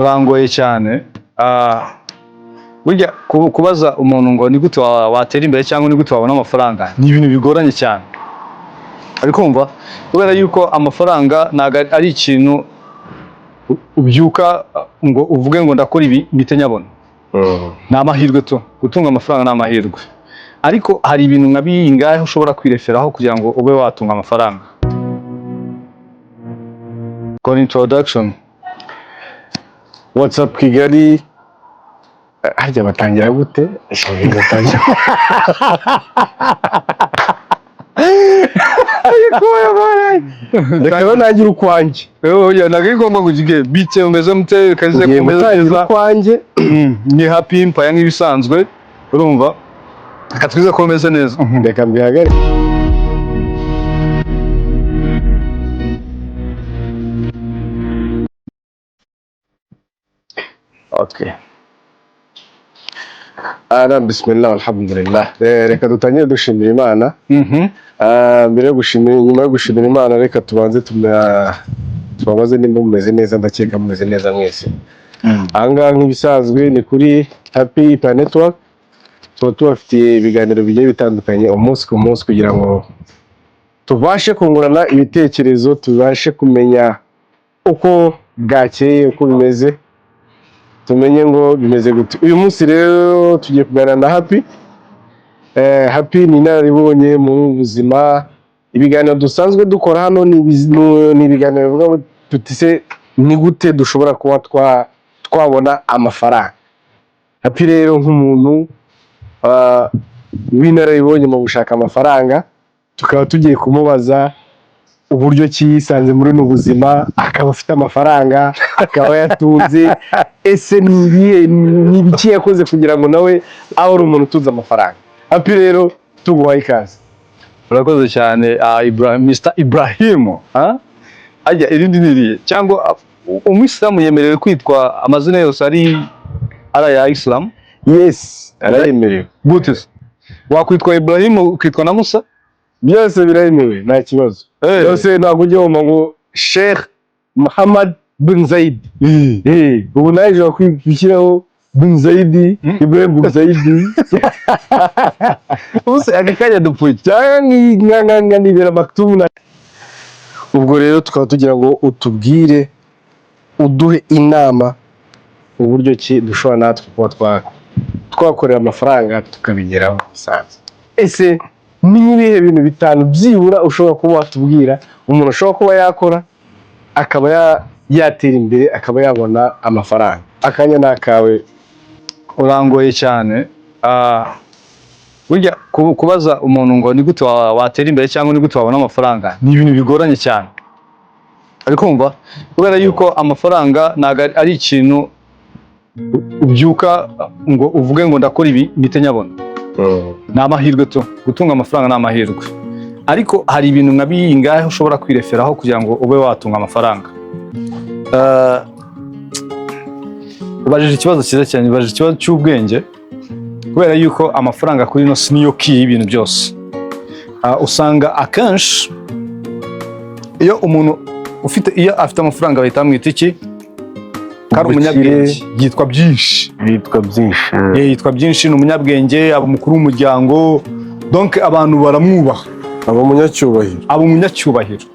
Urangoye cyane burya kubaza umuntu ngo nigute watera imbere cyangwa nigute wabona amafaranga ni ibintu bigoranye cyane, ariko umva kubera yuko amafaranga ntago ari ikintu ubyuka ngo uvuge ngo ndakora ibi mpite nyabona. Ni amahirwe to, gutunga amafaranga ni amahirwe, ariko hari ibintu nka bingahe ushobora kwireferaho kugira ngo ube watunga amafaranga. Call introduction. What's up Kigali? Hajya batangira gute? Reka nagira ukwanjye. Oya nagomba kugiye bite umeze mute kaze kumeza ukwanjye. Ni happy impaya nk'ibisanzwe urumva akatwiza ko umeze neza. Reka mbihagare. Okay. Bismillah alhamdulillah. Reka dutangire dushimira Imana. Mbere yo gushimira, nyuma yo gushimira Imana reka tubanze tubabaze nimba mumeze neza, ndakeka mumeze neza mwese. Ahangaha nk'ibisanzwe ni kuri Happy Network. Tubafitiye ibiganiro bigiye bitandukanye umunsi ku munsi kugira ngo tubashe kungurana ibitekerezo, tubashe kumenya uko bwakeye, uko bimeze, tumenye ngo bimeze gute. Uyu munsi rero tugiye kuganira na Happy. Happy ni inararibonye mu buzima. Ibiganiro dusanzwe dukora hano ni ibiganiro bivuga tuti se ni gute dushobora kuba twabona amafaranga. Happy rero nk'umuntu w'inararibonye mu gushaka amafaranga, tukaba tugiye kumubaza uburyo ki yisanze muri no buzima, akaba afite amafaranga, akaba yatunze. Ese ni ibiki yakoze kugira ngo nawe abe ari umuntu utunze amafaranga. Happy rero tuguhaye ikaze. Urakoze cyane Mr. Ibrahim. Ajya irindi niriye cyangwa umuyisilamu yemerewe kwitwa amazina yose ari ya Islam? Yes, arayemerewe. Gute wakwitwa Ibrahim ukitwa na Musa? Byose birayemewe nta kibazo. Byose ntabwo ujye wumva ngo Sheikh Muhammad bin Zaid. Ubu naje wakwishyiraho bin Zaid, Ibrahim bin Zaid. Use agakanya dupfuye cyangwa nibera maktumuna. Ubwo rero tukaba tugira ngo utubwire, uduhe inama uburyo ki dushobora natwe kuba twakorera amafaranga tukabigeraho bisanzwe. Ese ni ibihe bintu bitanu byibura ushobora kuba watubwira umuntu ushobora kuba yakora akaba yatera imbere, akaba yabona amafaranga? Akanya nakawe. Urangoye cyane. Burya kubaza umuntu ngo nigute watera imbere cyangwa nigute wabona amafaranga ni ibintu bigoranye cyane, ariko umva kubera yuko amafaranga ntago ari ikintu ubyuka ngo uvuge ngo ndakora ibi mpite nyabona. Ni amahirwe to, gutunga amafaranga ni amahirwe, ariko hari ibintu nka bingahe ushobora kwireferaho kugira ngo ube watunga amafaranga. Ubajije ikibazo cyiza cyane, ubajije ikibazo cy'ubwenge, kubera yuko amafaranga kuri no niyo key y'ibintu byose. Usanga akenshi iyo umuntu afite amafaranga bahita bamwita iki? Kari umunyabwenge, yitwa byinshi. Yitwa byinshi, ni umunyabwenge, aba umukuru w'umuryango, donc abantu baramwubaha, aba umunyacyubahiro.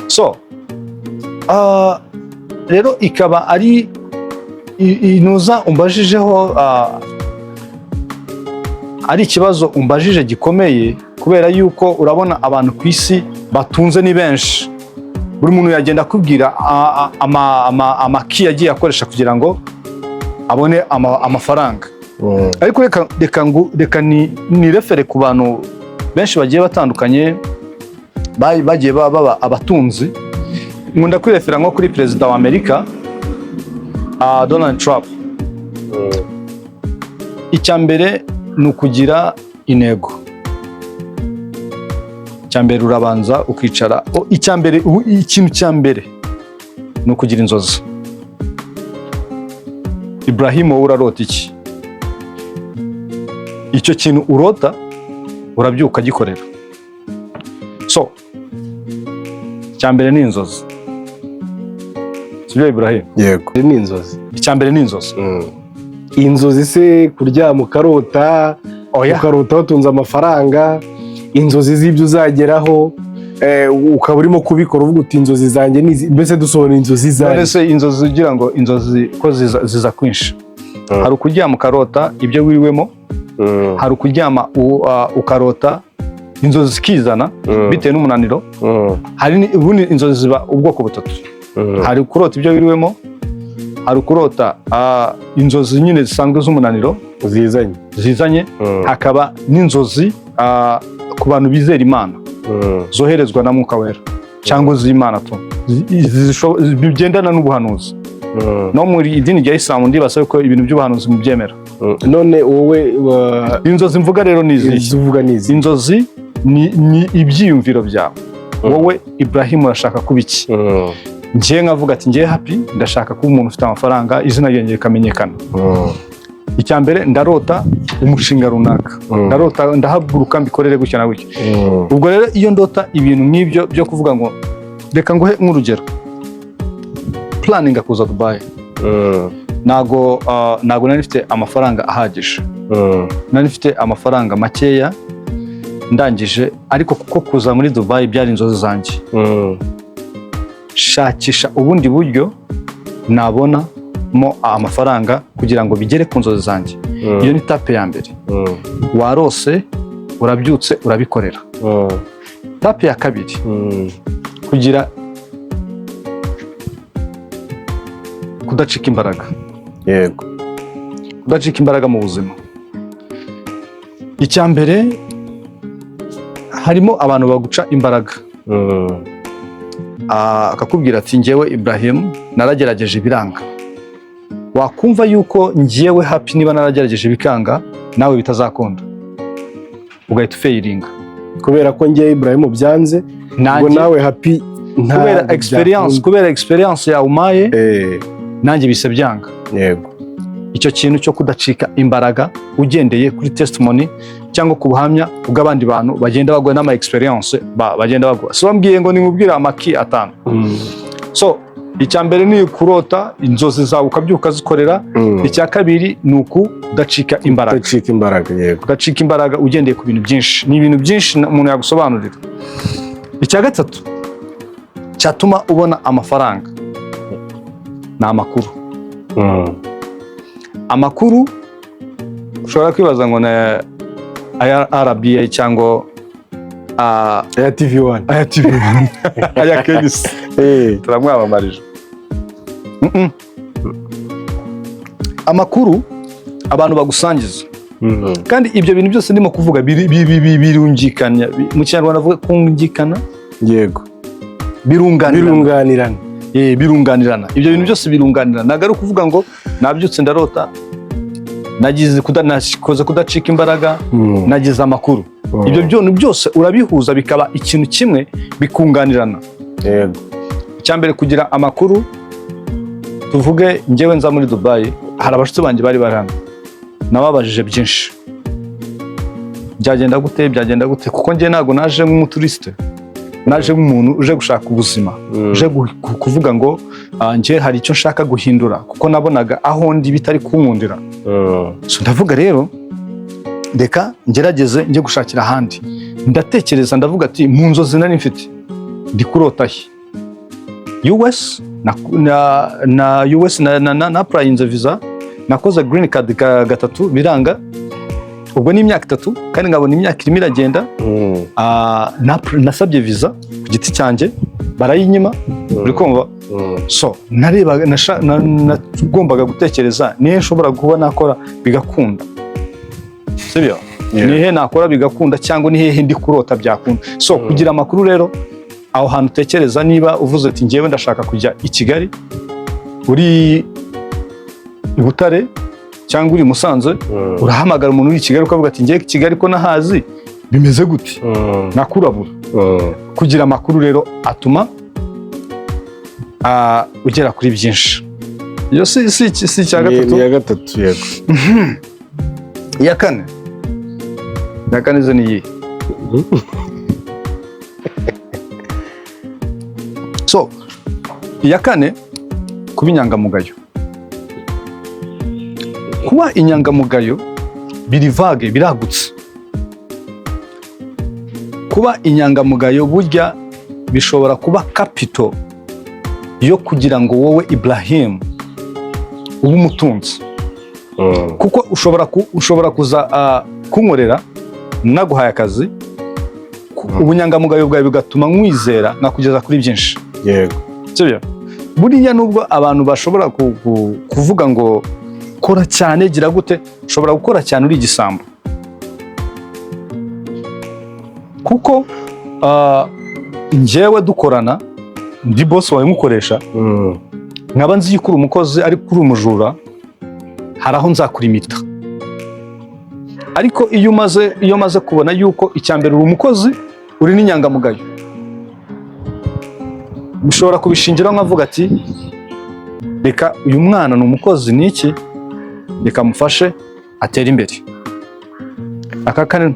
So rero ikaba ari inuza umbajijeho, ari ikibazo umbajije gikomeye, kubera yuko urabona abantu ku isi batunze ni benshi. Buri muntu yagenda akubwira amaki yagiye akoresha kugira ngo abone amafaranga. Ariko reka ni refere ku bantu benshi bagiye batandukanye bagiye baba abatunzi. Nkunda kwirefera nko kuri perezida wa Amerika Donald Trump. Icyambere ni ukugira intego. Icyambere urabanza ukicara. Ikintu cyambere ni ukugira inzozi. Ibrahim wowe urarota iki? Icyo kintu urota urabyuka gikorera. So cyambere ni inzozi. sibyo Ibrahim? Yego, ni inzozi. Icyambere ni inzozi. Inzozi se kuryama ukarota, ukarota watunze amafaranga, inzozi z'ibyo uzageraho, ukaba urimo kubikora uvuga uti inzozi zanjye ni mbese dusobanura inzozi zanjye. None se inzozi ugira ngo inzozi ko ziza kwinshi. Hari ukuryama ukarota ibyo wiriwemo, hari ukuryama ukarota inzozi zikizana bitewe n'umunaniro, hari ubundi inzozi ziba ubwoko butatu. Hari kurota ibyo wiriwemo, hari kurota inzozi nyine zisanzwe z'umunaniro zizanye, hakaba n'inzozi ku bantu bizera Imana zoherezwa na Mwuka Wera cyangwa z'Imana to bigendana n'ubuhanuzi. No muri idini rya Islam ndibasa ko ibintu by'ubuhanuzi mubyemera. None wowe inzozi mvuga rero nizi inzozi ni ibyiyumviro byawe. Wowe Ibrahim urashaka kuba iki? Ngiye nkavuga ati ngiye happy, ndashaka kuba umuntu ufite amafaranga, izina ryanjye rikamenyekana. Icyambere ndarota umushinga runaka, ndarota ndahaguruka mbikorere gutya na gutya. Ubwo rero iyo ndota ibintu nk'ibyo byo kuvuga ngo reka nguhe nk'urugero, planning kuza Dubai, nago nari mfite amafaranga ahagije, nari mfite amafaranga makeya ndangije, ariko kuko kuza muri Dubai byari inzozi zanjye, shakisha ubundi buryo nabona mo amafaranga kugira ngo bigere ku nzozi zanjye. Iyo ni tape ya mbere. Warose, urabyutse, urabikorera. Tape ya kabiri, kugira kudacika imbaraga. Yego, kudacika imbaraga mu buzima. Icyambere harimo abantu baguca imbaraga, akakubwira ati ngewe Ibrahim naragerageje biranga. Wakumva yuko ngiyewe happy niba naragerageje bikanga, nawe bitazakunda, ugahita ufailinga kubera ko ngiye Ibrahim byanze, ngo nawe happy kubera experience ya umaye nanjye bise byanga. Yego, icyo kintu cyo kudacika imbaraga ugendeye kuri testimony cyangwa ku buhamya bw'abandi bantu bagenda bagwa n'ama experience bagenda bagwa. So bambwiye ngo nimubwira amaki 5. So icyambere ni kurota inzozi zawe ukabyuka zikorera. Icya kabiri ni ukudacika imbaraga. Yego, kudacika imbaraga ugendeye ku bintu byinshi. Ni ibintu byinshi umuntu yagusobanurira. Icya gatatu cyatuma ubona amafaranga ni amakuru. Amakuru ushobora kwibaza ngo na RBA cyangwa aya TV1 aya Kedis turamwamamarije. Amakuru abantu bagusangiza, kandi ibyo bintu byose ndimo kuvuga birungikanya. Mu Kinyarwanda avuga kungikana. Yego, birunganirana. Birunganirana. Ibyo bintu byose birunganirana. Nagari kuvuga ngo nabyutse ndarota, nagize kudacika imbaraga, nagize amakuru. Ibyo bintu byose urabihuza bikaba ikintu kimwe, bikunganirana. Yego, icyambere kugira amakuru, tuvuge ngewe nza muri Dubai, hari abashuti banjye bari barana, nababajije byinshi, byagenda gute, kuko ngiye ntago naje nk'umuturiste, naje nk'umuntu uje gushaka ubuzima, uje kuvuga ngo ngiye hari icyo nshaka guhindura, kuko nabonaga aho ndi bitari kunkundira. So ndavuga rero reka ngerageze njye gushakira ahandi. Ndatekereza ndavuga ati mu nzozi nari mfite ndi kurota he, US na US na applying visa, nakoze green card gatatu biranga. Ubwo ni imyaka 3 kandi ngabona imyaka irimo iragenda. Nasabye visa ku giti cyanjye barayinyima, uri kumva. So narebaga nagombaga gutekereza nihe nshobora kuba nakora bigakunda, sibyo? Nihe nakora bigakunda cyangwa nihe ndi kurota byakunda. So kugira amakuru rero, aho hantu utekereza, niba uvuze ati ngewe ndashaka kujya i Kigali, uri i Butare cyangwa uri Musanze, urahamagara umuntu uri i Kigali ukavuga ati ngiye i Kigali ko nahazi, bimeze gute, nakurabura. Kugira amakuru rero atuma ugera kuri byinshi. Iyo si cya gatatu. Ni ya gatatu. Yego. Iya kane zo ni iyi. So iya kane kuba inyangamugayo. Kuba inyangamugayo biri vague, biragutse. Kuba inyangamugayo burya bishobora kuba capital yo kugira ngo wowe Ibrahim ube umutunzi. Kuko ushobora kuza kunkorera naguhaye akazi, ubunyangamugayo bwawe bigatuma nkwizera nkakugeza kuri byinshi. Yego. Sibyo? Buriya nubwo abantu bashobora kuvuga ngo kora cyane, gira gute, ushobora gukora cyane uri igisambo. Kuko njyewe dukorana, ndi boss wawe nkukoresha, nkaba nzi yuko uri umukozi ariko uri umujura, hari aho nzakurimita. Ariko iyo maze kubona yuko icyambere uri umukozi, uri n'inyangamugayo, bishobora kubishingiraho nkavuga ati reka uyu mwana ni umukozi niki, reka mufashe atere imbere. Aka kane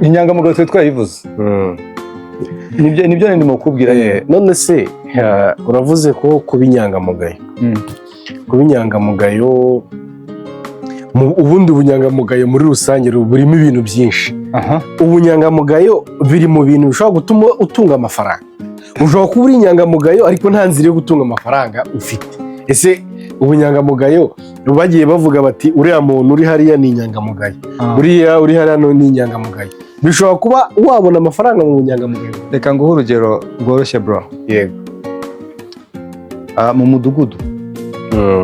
inyangamugayo twe twayivuze. Nibyo ndimo kubwira. None se uravuze ko kuba inyangamugayo. Kuba inyangamugayo, ubundi ubunyangamugayo muri rusange burimo ibintu byinshi. Ubunyangamugayo biri mu bintu bishobora gutuma utunga amafaranga. Ushobora kuba uri inyangamugayo ariko nta nzira yo gutunga amafaranga ufite. Ese ubunyangamugayo bagiye bavuga bati uriya muntu uri hariya ni inyangamugayo, uriya uri hariya ni inyangamugayo. Bishobora kuba wabona amafaranga mu bunyangamugayo. Reka nguhe urugero rworoshye bro. Yego. Mu mudugudu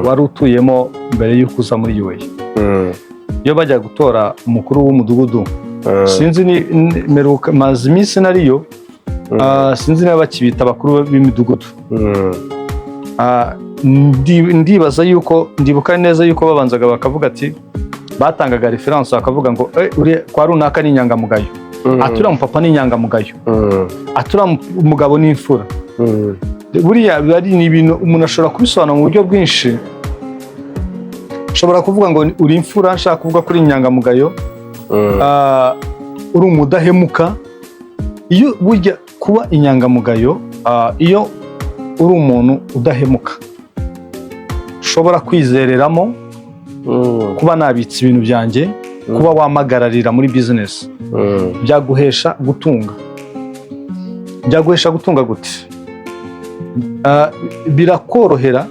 wari utuyemo mbere y'uko uza muri UA, iyo bajya gutora umukuru w'umudugudu, sinzi ni meruka mazi iminsi nariyo, sinzi niba bakibita abakuru b'imidugudu. Ndibaza yuko, ndibuka neza yuko babanzaga bakavuga ati, batangaga reference bakavuga ngo kwa runaka ni inyangamugayo, atura mupapa ni inyangamugayo, atura umugabo ni imfura. Buriya ni ibintu umuntu ashobora kubisobanura mu buryo bwinshi. Ushobora kuvuga ngo uri imfura, nshaka kuvuga kuri inyangamugayo, uri umudahemuka. Iyo burya kuba inyangamugayo, iyo uri umuntu udahemuka, ushobora kwizereramo, kuba nabitse ibintu byanjye, kuba wamagararira muri business, byaguhesha gutunga. Byaguhesha gutunga gute? Birakorohera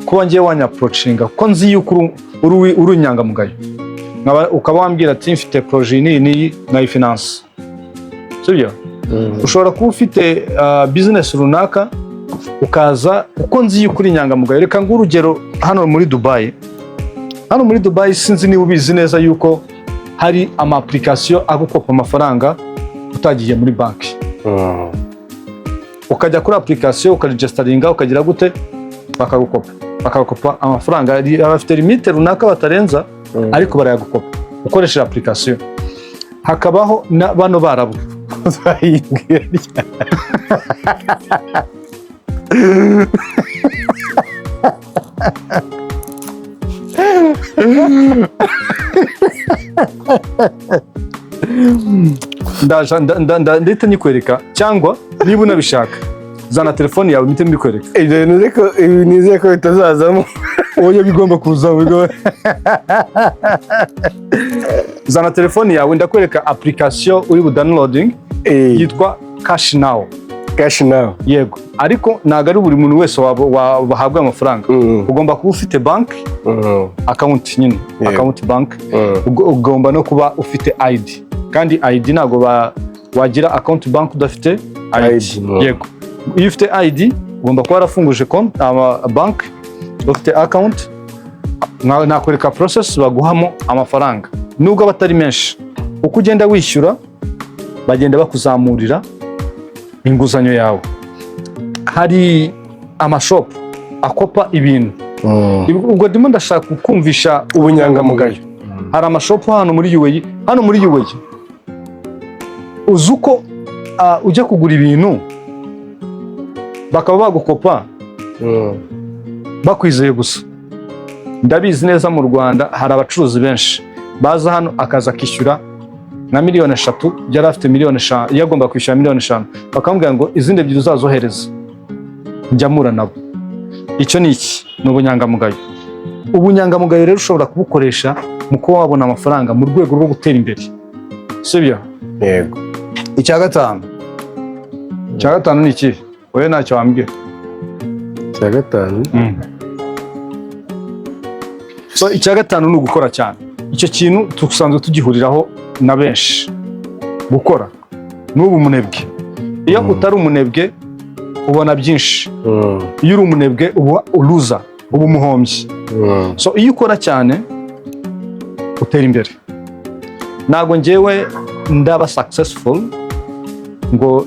kuba ngiye wanya-approachinga ko nzi yuko uri inyangamugayo. Ukaba wambwira ati mfite projet n'iyi nkayifinance. Sibyo? Ushobora kuba ufite business runaka, ukaza uko nzi yuko uri inyangamugayo. Reka nguhe urugero hano muri Dubai. Hano muri Dubai sinzi niba ubizi neza yuko hari ama application agukopa amafaranga utagiye muri banki. Ukajya kuri application ukaregisteringa, ukagira gute, bakagukopa amafaranga. Abafite limite runaka batarenza, ariko barayagukopa ukoresheje application. Hakabaho bano barabu ndahita nyikwereka, cyangwa niba unabishaka zana telefone yawe mpite mbikwereka. Nizeye ko bitazazamo. Oya, bigomba kuza. Zana telefone yawe ndakwereka application uri downloading yitwa Cash Now. Cash Now. Yego. Ariko ntago ari buri muntu wese wahabwa amafaranga. Ugomba kuba ufite bank account nyine, account bank. Ugomba no kuba ufite ID. Kandi ID ntago wagira account bank udafite ID. Yego. Iyo ufite ID ugomba kuba warafunguje bank, ufite account, nakwereka process baguhamo amafaranga. Nubwo batari menshi, uko ugenda wishyura bagenda bakuzamurira inguzanyo yawe. Hari amashop akopa ibintu. Ubwo ndimo ndashaka kukumvisha ubunyangamugayo. Hari amashop hano muri UA, uzuko ujya kugura ibintu bakaba bagukopa bakwizeye gusa. Ndabizi neza mu Rwanda hari abacuruzi benshi baza hano akaza kishyura na miliyoni 3, yari afite miliyoni 5, yagomba kwishyura miliyoni 5, bakamubwira ngo izindi ebyiri uzazohereza. Njya mura nabo icyo ni iki ni ubunyangamugayo. Ubunyangamugayo rero ushobora kubukoresha mu kuba wabona amafaranga mu rwego rwo gutera imbere, sibyo? Yego. Icya gatanu ni iki? Wowe ntacyo wambwira. Icya gatanu. So icya gatanu ni ugukora cyane. Icyo kintu tusanzwe tugihuriraho na benshi. Gukora n'ubu umunebwe. Iyo utari umunebwe ubona byinshi. Iyo uri umunebwe uba uluza, uba umuhombyi. So iyo ukora cyane utera imbere. Ntabwo njyewe ndaba successful ngo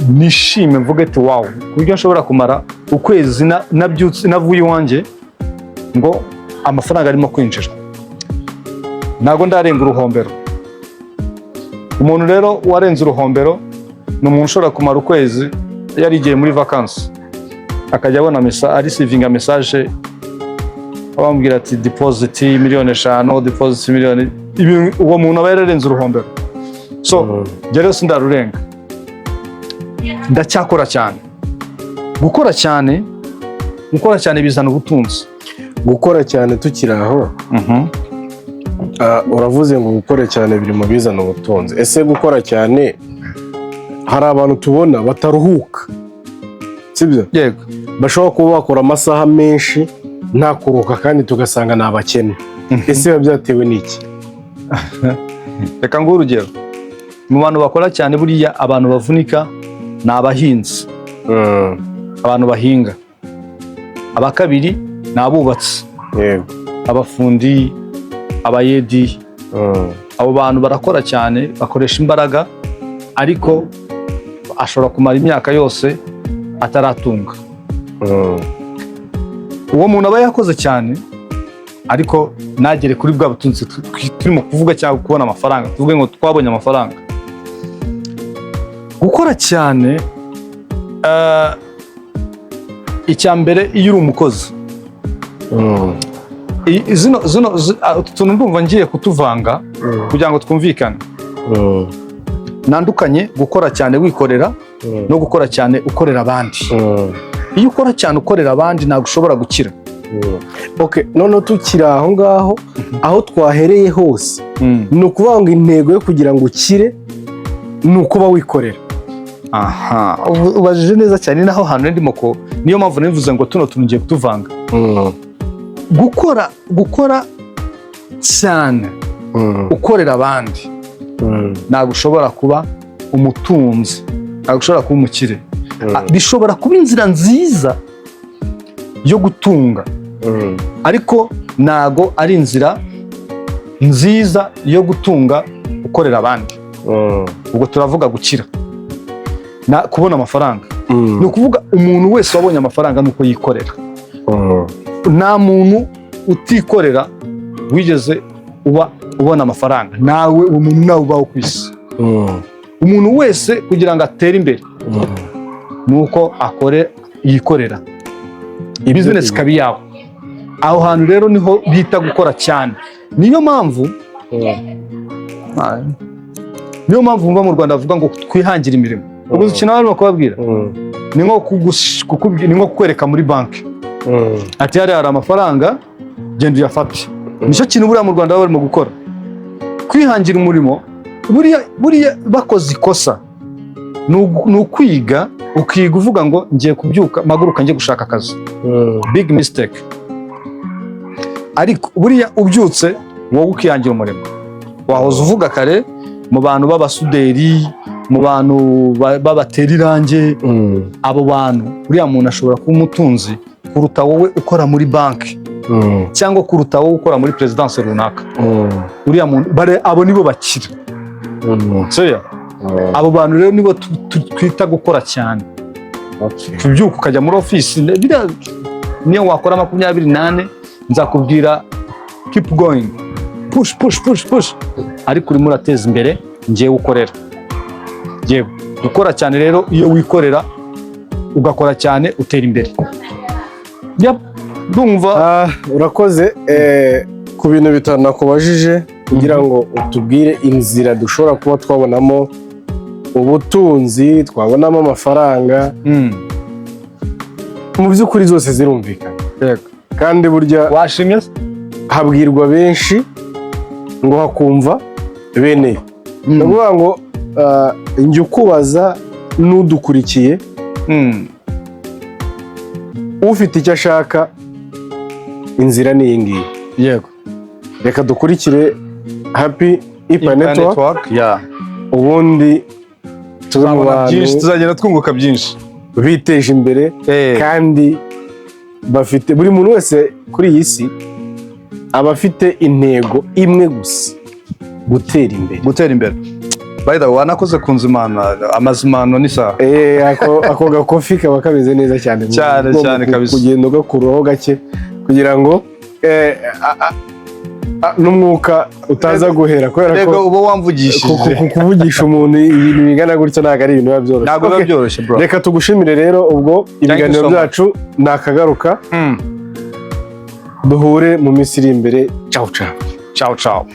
nishime mvuge ati wow, kuburyo nshobora kumara ukwezi nabyutse navuye iwanjye ngo amafaranga arimo kwinjira. Ntabwo ndarenga uruhombero. Umuntu rero warenze uruhombero ni umuntu ushobora kumara ukwezi yarigiye muri vacances akajya abona receiving message abambwira ati deposit 5,000,000, deposit 1,000,000. Uwo muntu aba yararenze uruhombero. So rero sindarurenga, ndacyakora cyane. Gukora cyane bizana ubutunzi. Gukora cyane tukiri aho, uravuze ngo gukora cyane biri mu bizana ubutunzi. Ese gukora cyane, hari abantu tubona bataruhuka, sibyo? Yego. Bashobora kuba bakora amasaha menshi nta kuruhuka kandi tugasanga ni abakene. Ese biba byatewe n'iki? Reka nguhe urugero. Mu bantu bakora cyane buriya abantu bavunika ni abahinzi, abantu bahinga. Abakabiri ni abubatsi, abafundi, abayedi. Abo bantu barakora cyane, bakoresha imbaraga, ariko ashobora kumara imyaka yose ataratunga. Uwo muntu aba yakoze cyane ariko nagere kuri bwa butunzi turimo kuvuga cyangwa kubona amafaranga. Tuvuge ngo twabonye amafaranga. Gukora cyane, icya mbere iyo uri umukozi, tuntu ndumva ngiye kutuvanga kugira ngo twumvikane. Nandukanye gukora cyane wikorera no gukora cyane ukorera abandi. Iyo ukora cyane ukorera abandi ntabwo ushobora gukira. Okay, none tukiri aho ngaho, aho twahereye hose ni ukuvuga ngo intego yo kugira ngo ukire ni ukuba wikorera. Aha, ubajije neza cyane, naho hantu ndimo ko niyo mpamvu nivuze ngo tuno tungiye kutuvanga. Gukora cyane ukorera abandi ntabwo ushobora kuba umutunzi, ntabwo ushobora kuba umukire. Bishobora kuba inzira nziza yo gutunga, ariko ntago ari inzira nziza yo gutunga ukorera abandi. Ubwo turavuga gukira, kubona amafaranga. Ni ukuvuga umuntu wese wabonye amafaranga nuko yikorera. Nta muntu utikorera wigeze ubona amafaranga. Nawe umuntu nawe ubaho ku isi. Umuntu wese kugira ngo atere imbere nuko yikorera. Business kabi yawe. Aho hantu rero niho bita gukora cyane. Niyo mpamvu mva mu Rwanda avuga ngo twihangira imirimo. Ubwo ikintu barimo kubabwira ni nko kukwereka muri banki ati hari amafaranga genda uyafate. Nicyo kintu buriya mu Rwanda barimo gukora, kwihangira umurimo. Buriya bakoze ikosa ni ukwiga, ukiga uvuga ngo ngiye kubyuka maguruka ngiye gushaka akazi. Big mistake. Ariko buriya ubyutse wowe ukihangira umurimo, wahoze uvuga kare mu bantu b'abasuderi, mu bantu babatera irange, abo bantu buriya muntu ashobora kuba umutunzi kuruta wowe ukora muri banki, cyangwa kuruta wowe ukora muri presidence runaka. Buriya muntu abo nibo bakira. Abo bantu rero nibo twita gukora cyane. Kubyuka ukajya muri office, niyo wakora 28 nzakubwira keep going, push, ariko urimo urateza imbere ngiye ukorera. Yego, gukora cyane rero iyo wikorera ugakora cyane utera imbere. Ndumva urakoze ku bintu bitanu nakubajije kugira ngo utubwire inzira dushobora kuba twabonamo ubutunzi, twabonamo amafaranga. mu by'ukuri zose zirumvikana. Yego. Kandi burya washimye habwirwa benshi ngo hakumva bene. Ni ukuvuga ngo njye ukubaza n'udukurikiye ufite icyo ashaka, inzira ni iyi ngiyi. Yego. Reka dukurikire Happy Ipa Network. Ubundi tuzagenda twunguka byinshi, biteje imbere kandi bafite, buri muntu wese kuri iyi si aba afite intego imwe gusa, gutera imbere. By the way, wanakoze kunzimana, amazimano ni sawa. Ako gakofi kaba kameze neza cyane cyane kabisa, kugenda ugakuraho gake kugira ngo n'umwuka utaza guhera, kubera ko uba wamvugishije kuvugisha umuntu ibintu bingana gutyo ntabwo ari ibintu biba byoroshye. Ntabwo biba byoroshye bro. Reka tugushimire rero, ubwo ibiganiro byacu nakagaruka. Duhure mu minsi iri imbere. Ciao ciao. Ciao ciao.